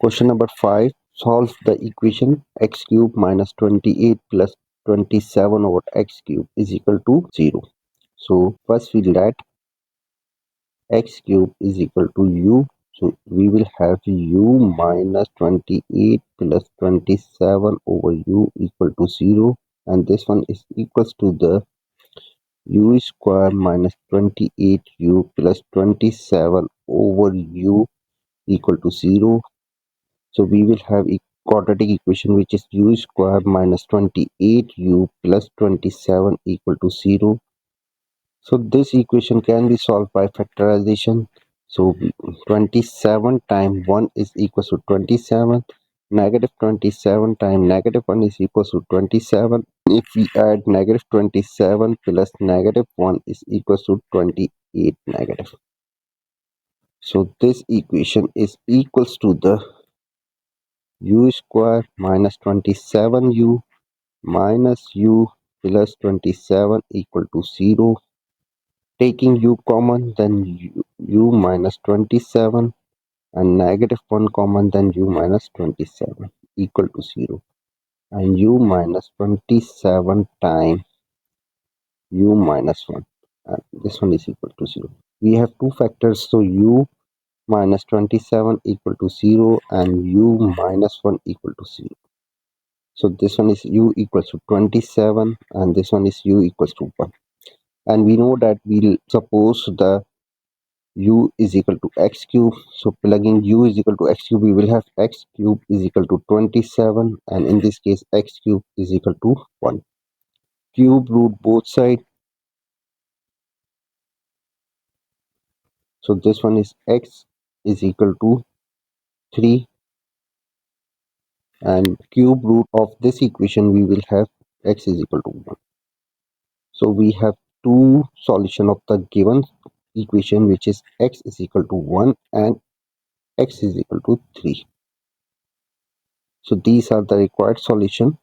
Question number 5. Solve the equation x cube minus 28 plus 27 over x cube is equal to 0. So first we let x cube is equal to u. So we will have u minus 28 plus 27 over u equal to 0. And this one is equals to the u square minus 28u plus 27 over u equal to 0. So we will have a quadratic equation which is u square minus 28u plus 27 equal to 0. So this equation can be solved by factorization. So 27 times 1 is equal to 27. Negative 27 times negative 1 is equal to 27. If we add negative 27 plus negative 1 is equal to 28 negative. So this equation is equals to the u square minus 27u minus u plus 27 equal to 0. Taking u common, then u minus 27 and negative 1 common, then u minus 27 equal to 0. And u minus 27 times u minus 1. And this one is equal to 0. We have two factors, so u minus 27 equal to 0 and u minus 1 equal to 0. So this one is u equals to 27 and this one is u equals to 1. And we know that we'll suppose the u is equal to x cube. So plugging u is equal to x cube, we will have x cube is equal to 27 and in this case x cube is equal to 1. Cube root both sides. So this one is x is equal to 3 and cube root of this equation we will have x is equal to 1. So we have two solution of the given equation which is x is equal to 1 and x is equal to 3. So these are the required solution.